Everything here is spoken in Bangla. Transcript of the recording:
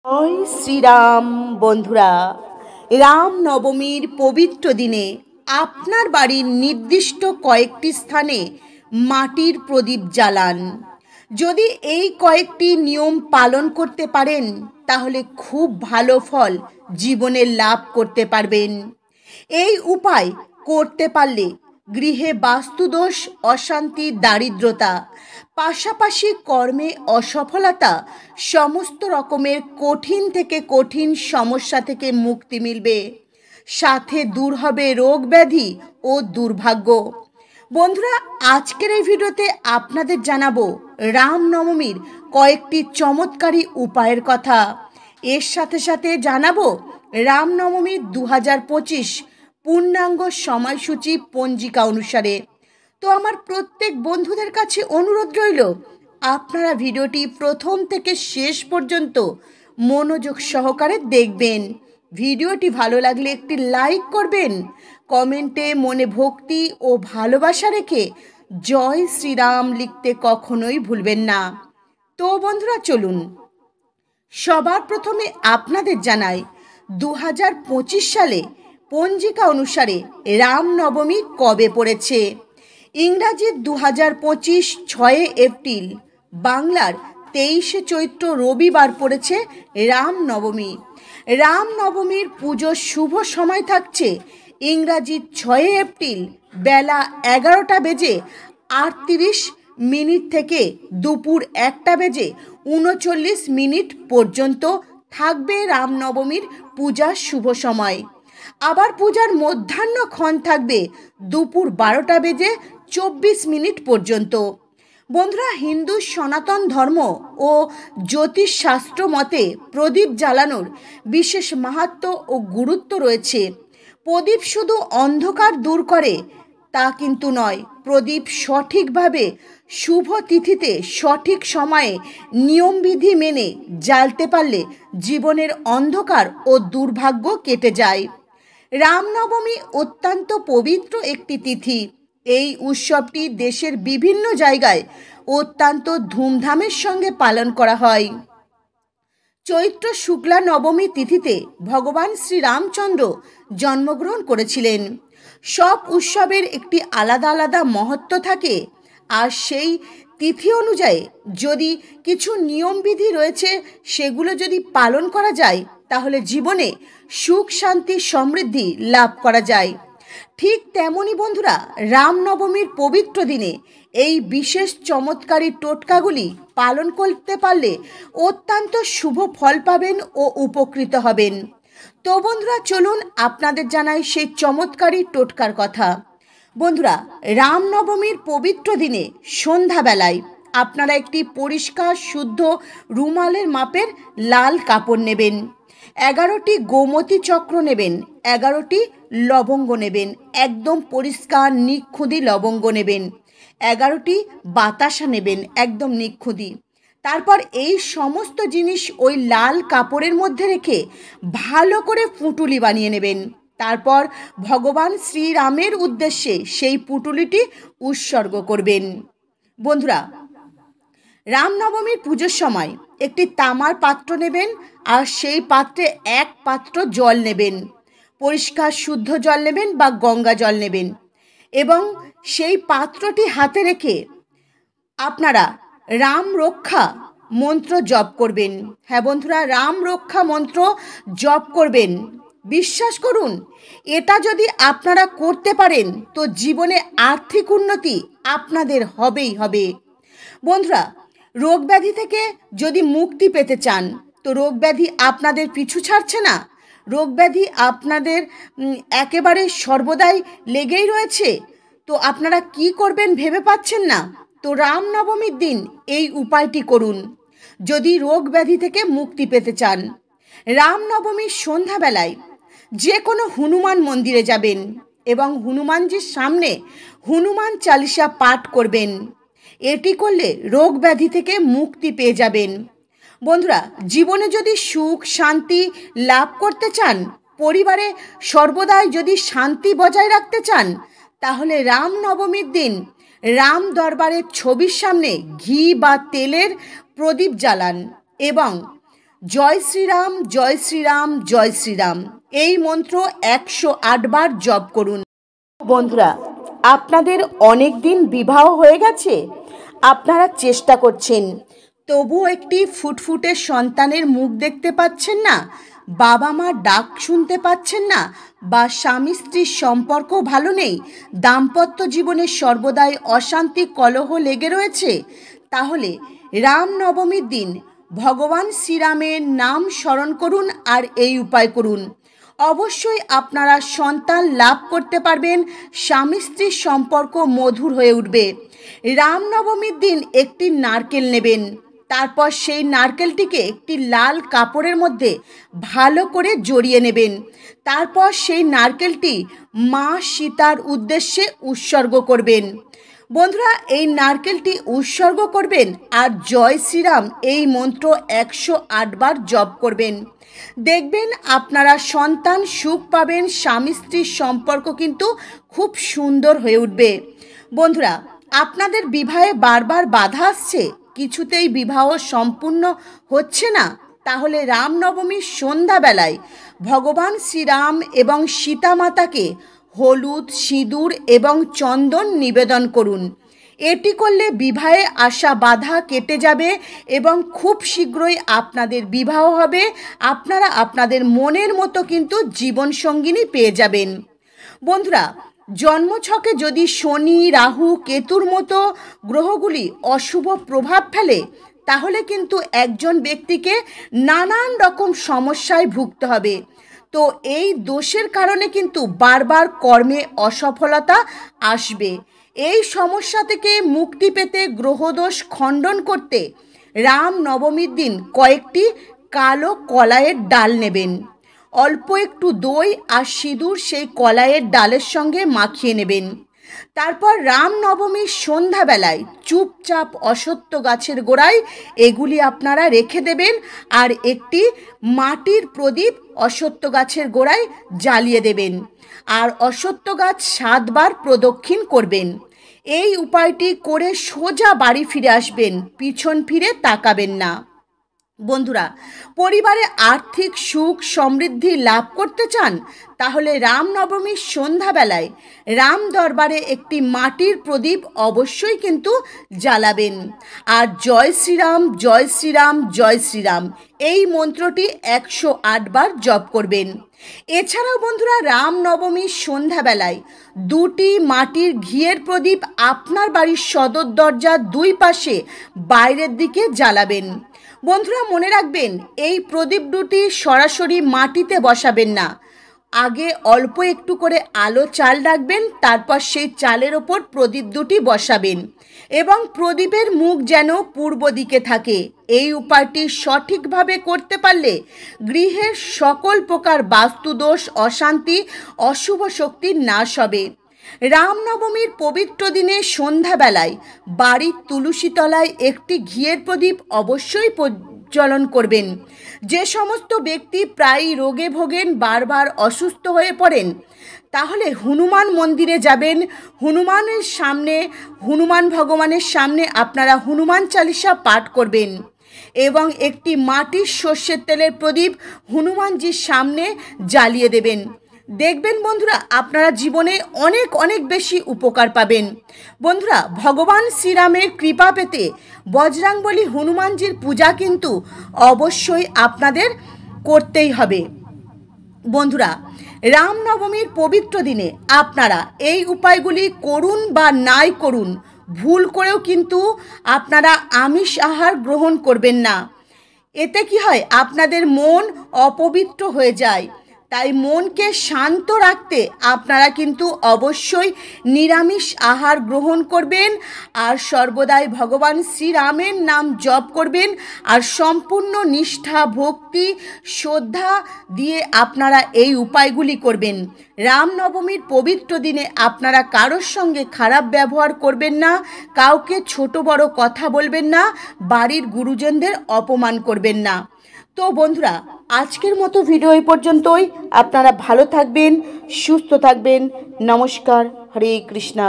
জয় শ্রীরাম। বন্ধুরা, রামনবমীর পবিত্র দিনে আপনার বাড়ির নির্দিষ্ট কয়েকটি স্থানে মাটির প্রদীপ জ্বালান। যদি এই কয়েকটি নিয়ম পালন করতে পারেন তাহলে খুব ভালো ফল জীবনে লাভ করতে পারবেন। এই উপায় করতে পারলে গৃহে বাস্তুদোষ, অশান্তি, দারিদ্রতা, পাশাপাশি কর্মে অসফলতা, সমস্ত রকমের কঠিন থেকে কঠিন সমস্যা থেকে মুক্তি মিলবে। সাথে দূর হবে রোগ ব্যাধি ও দুর্ভাগ্য। বন্ধুরা, আজকের এই ভিডিওতে আপনাদের জানাবো রামনবমীর কয়েকটি চমৎকারী উপায়ের কথা। এর সাথে সাথে জানাবো রামনবমীর 2025 পূর্ণাঙ্গ সময়সূচি পঞ্জিকা অনুসারে। তো আমার প্রত্যেক বন্ধুদের কাছে অনুরোধ রইল, আপনারা ভিডিওটি প্রথম থেকে শেষ পর্যন্ত মনোযোগ সহকারে দেখবেন। ভিডিওটি ভালো লাগলে একটি লাইক করবেন, কমেন্টে মনে ভক্তি ও ভালোবাসা রেখে জয় শ্রীরাম লিখতে কখনোই ভুলবেন না। তো বন্ধুরা, চলুন সবার প্রথমে আপনাদের জানাই 2025 সালে পঞ্জিকা অনুসারে রামনবমী কবে পড়েছে। ইংরাজির 2025 6 এপ্রিল, বাংলার 23 চৈত্র রবিবার পড়েছে রামনবমী। রামনবমীর পুজোর শুভ সময় থাকছে ইংরাজির 6 এপ্রিল বেলা 11টা বেজে 38 মিনিট থেকে দুপুর 1টা বেজে 39 মিনিট পর্যন্ত থাকবে রামনবমীর পূজার শুভ সময়। আবার পূজার মধ্যাহ্নক্ষণ থাকবে দুপুর 12টা বেজে 24 মিনিট পর্যন্ত। বন্ধুরা, হিন্দু সনাতন ধর্ম ও জ্যোতিষশাস্ত্র মতে প্রদীপ জ্বালানোর বিশেষ মাহাত্ম্য ও গুরুত্ব রয়েছে। প্রদীপ শুধু অন্ধকার দূর করে তা কিন্তু নয়, প্রদীপ সঠিকভাবে শুভ তিথিতে সঠিক সময়ে নিয়মবিধি মেনে জ্বালতে পারলে জীবনের অন্ধকার ও দুর্ভাগ্য কেটে যায়। রামনবমী অত্যন্ত পবিত্র একটি তিথি। এই উৎসবটি দেশের বিভিন্ন জায়গায় অত্যন্ত ধুমধামের সঙ্গে পালন করা হয়। চৈত্র শুক্লা নবমী তিথিতে ভগবান শ্রীরামচন্দ্র জন্মগ্রহণ করেছিলেন। সব উৎসবের একটি আলাদা আলাদা মহত্ব থাকে, আর সেই তিথি অনুযায়ী যদি কিছু নিয়মবিধি রয়েছে সেগুলো যদি পালন করা যায় তাহলে জীবনে সুখ, শান্তি, সমৃদ্ধি লাভ করা যায়। ঠিক তেমনই বন্ধুরা, রামনবমীর পবিত্র দিনে এই বিশেষ চমৎকারী টোটকাগুলি পালন করতে পারলে অত্যন্ত শুভ ফল পাবেন ও উপকৃত হবেন। তো বন্ধুরা, চলুন আপনাদের জানাই সেই চমৎকারী টোটকার কথা। বন্ধুরা, রামনবমীর পবিত্র দিনে সন্ধ্যাবেলায় আপনারা একটি পরিষ্কার শুদ্ধ রুমালের মাপের লাল কাপড় নেবেন, 11টি গোমতী চক্র নেবেন, 11টি লবঙ্গ নেবেন, একদম পরিষ্কার নিখুঁতি লবঙ্গ নেবেন, 11টি বাতাসা নেবেন, একদম নিখুঁতি। তারপর এই সমস্ত জিনিস ওই লাল কাপড়ের মধ্যে রেখে ভালো করে পুঁটুলি বানিয়ে নেবেন। তারপর ভগবান শ্রীরামের উদ্দেশ্যে সেই পুঁটুলিটি উৎসর্গ করবেন। বন্ধুরা, রামনবমীর পুজোর সময় একটি তামার পাত্র নেবেন, আর সেই পাত্রে 1 পাত্র জল নেবেন, পরিষ্কার শুদ্ধ জল নেবেন বা গঙ্গা জল নেবেন, এবং সেই পাত্রটি হাতে রেখে আপনারা রাম রক্ষা মন্ত্র জপ করবেন। হ্যাঁ বন্ধুরা, রাম রক্ষা মন্ত্র জপ করবেন। বিশ্বাস করুন, এটা যদি আপনারা করতে পারেন তো জীবনে আর্থিক উন্নতি আপনাদের হবেই হবে। বন্ধুরা, রোগ ব্যাধি থেকে যদি মুক্তি পেতে চান তো রোগ ব্যাধি আপনাদের পিছু ছাড়ছে না, রোগ ব্যাধি আপনাদের একেবারে সর্বদাই লেগেই রয়েছে, তো আপনারা কি করবেন ভেবে পাচ্ছেন না। তো রামনবমীর দিন এই উপায়টি করুন যদি রোগ ব্যাধি থেকে মুক্তি পেতে চান। রামনবমীর সন্ধ্যাবেলায় যে কোনো হনুমান মন্দিরে যাবেন এবং হনুমানজির সামনে হনুমান চালিসা পাঠ করবেন। এটি করলে রোগ ব্যাধি থেকে মুক্তি পেয়ে যাবেন। বন্ধুরা, জীবনে যদি সুখ শান্তি লাভ করতে চান, পরিবারে সর্বদাই যদি শান্তি বজায় রাখতে চান, তাহলে রামনবমীর দিন রাম দরবারের ছবির সামনে ঘি বা তেলের প্রদীপ জ্বালান এবং জয় শ্রীরাম, জয় শ্রীরাম, জয় শ্রীরাম এই মন্ত্র 108 বার জপ করুন। বন্ধুরা, আপনাদের অনেক দিন বিবাহ হয়ে গেছে, আপনারা চেষ্টা করছেন, তবুও একটি ফুটফুটে সন্তানের মুখ দেখতে পাচ্ছেন না, বাবা মা ডাক শুনতে পাচ্ছেন না, বা স্বামী স্ত্রীর সম্পর্ক ভালো নেই, দাম্পত্য জীবনে সর্বদাই অশান্তি কলহ লেগে রয়েছে, তাহলে রামনবমীর দিন ভগবান শ্রীরামের নাম স্মরণ করুন আর এই উপায় করুন। অবশ্যই আপনারা সন্তান লাভ করতে পারবেন, স্বামী স্ত্রীর সম্পর্ক মধুর হয়ে উঠবে। রামনবমীর দিন একটি নারকেল নেবেন, তারপর সেই নারকেলটিকে একটি লাল কাপড়ের মধ্যে ভালো করে জড়িয়ে নেবেন। তারপর সেই নারকেলটি মা সীতার উদ্দেশ্যে উৎসর্গ করবেন। বন্ধুরা, এই নারকেলটি উৎসর্গ করবেন আর জয় শ্রীরাম এই মন্ত্র 108 বার জপ করবেন। দেখবেন আপনারা সন্তান সুখ পাবেন, স্বামী স্ত্রীর সম্পর্ক কিন্তু খুব সুন্দর হয়ে উঠবে। বন্ধুরা, আপনাদের বিবাহে বারবার বাধা আসছে, কিছুতেই বিবাহ সম্পূর্ণ হচ্ছে না, তাহলে রামনবমীর সন্ধ্যাবেলায় ভগবান শ্রীরাম এবং সীতা মাতাকে হলুদ, সিঁদুর এবং চন্দন নিবেদন করুন। এটি করলে বিবাহে আসা বাধা কেটে যাবে এবং খুব শীঘ্রই আপনাদের বিবাহ হবে। আপনারা আপনাদের মনের মতো কিন্তু জীবনসঙ্গিনী পেয়ে যাবেন। বন্ধুরা, জন্মছকে যদি শনি, রাহু, কেতুর মতো গ্রহগুলি অশুভ প্রভাব ফেলে, তাহলে কিন্তু একজন ব্যক্তিকে নানান রকম সমস্যায় ভুগতে হবে। তো এই দোষের কারণে কিন্তু বারবার কর্মে অসফলতা আসবে। এই সমস্যা থেকে মুক্তি পেতে, গ্রহদোষ খণ্ডন করতে রামনবমীর দিন কয়েকটি কালো কলাইয়ের ডাল নেবেন। অল্প একটু দই আর সিঁদুর সেই কলাইয়ের ডালের সঙ্গে মাখিয়ে নেবেন। তারপর রামনবমীর সন্ধ্যাবেলায় চুপচাপ অশ্বত্থ গাছের গোড়ায় এগুলি আপনারা রেখে দেবেন আর একটি মাটির প্রদীপ অশ্বত্থ গাছের গোড়ায় জ্বালিয়ে দেবেন আর অশ্বত্থ গাছ 7 বার প্রদক্ষিণ করবেন। এই উপায়টি করে সোজা বাড়ি ফিরে আসবেন, পিছন ফিরে তাকাবেন না। বন্ধুরা, পরিবারে আর্থিক সুখ সমৃদ্ধি লাভ করতে চান, তাহলে রামনবমীর সন্ধ্যাবেলায় রাম দরবারে একটি মাটির প্রদীপ অবশ্যই কিন্তু জ্বালাবেন আর জয় শ্রীরাম, জয় শ্রীরাম, জয় শ্রীরাম এই মন্ত্রটি 108 বার জপ করবেন। এছাড়াও বন্ধুরা, রামনবমীর সন্ধ্যাবেলায় 2টি মাটির ঘিয়ের প্রদীপ আপনার বাড়ির সদর দরজার 2 পাশে বাইরের দিকে জ্বালাবেন। বন্ধুরা, মনে রাখবেন, এই প্রদীপ দুটি সরাসরি মাটিতে বসাবেন না, আগে অল্প একটু করে আলো চাল রাখবেন, তারপর সেই চালের ওপর প্রদীপ দুটি বসাবেন এবং প্রদীপের মুখ যেন পূর্ব দিকে থাকে। এই উপায়টি সঠিকভাবে করতে পারলে গৃহের সকল প্রকার বাস্তুদোষ, অশান্তি, অশুভ শক্তির নাশ হবে। রামনবমীর পবিত্র দিনে সন্ধ্যাবেলায় বাড়ির তুলসী তলায় একটি ঘিয়ের প্রদীপ অবশ্যই প্রজ্বলন করবেন। যে সমস্ত ব্যক্তি প্রায়ই রোগে ভোগেন, বারবার অসুস্থ হয়ে পড়েন, তাহলে হনুমান মন্দিরে যাবেন। হনুমানের সামনে, হনুমান ভগবানের সামনে আপনারা হনুমান চালিসা পাঠ করবেন এবং একটি মাটির সর্ষের তেলের প্রদীপ হনুমানজির সামনে জ্বালিয়ে দেবেন। দেখবেন বন্ধুরা, আপনারা জীবনে অনেক অনেক বেশি উপকার পাবেন। বন্ধুরা, ভগবান শ্রীরামের কৃপা পেতে বজরংবলী হনুমানজির পূজা কিন্তু অবশ্যই আপনাদের করতেই হবে। বন্ধুরা, রামনবমীর পবিত্র দিনে আপনারা এই উপায়গুলি করুন বা নাই করুন, ভুল করেও কিন্তু আপনারা আমিষ আহার গ্রহণ করবেন না। এতে কি হয়, আপনাদের মন অপবিত্র হয়ে যায়। তাই মনকে শান্ত রাখতে আপনারা কিন্তু অবশ্যই নিরামিষ আহার গ্রহণ করবেন আর সর্বদাই ভগবান শ্রীরামের নাম জপ করবেন আর সম্পূর্ণ নিষ্ঠা, ভক্তি, শ্রদ্ধা দিয়ে আপনারা এই উপায়গুলি করবেন। রামনবমীর পবিত্র দিনে আপনারা কারোর সঙ্গে খারাপ ব্যবহার করবেন না, কাউকে ছোট বড় কথা বলবেন না, বাড়ির গুরুজনদের অপমান করবেন না। তো বন্ধুরা, আজকের মতো ভিডিও এই পর্যন্তই। আপনারা ভালো থাকবেন, সুস্থ থাকবেন। নমস্কার, হরে কৃষ্ণা।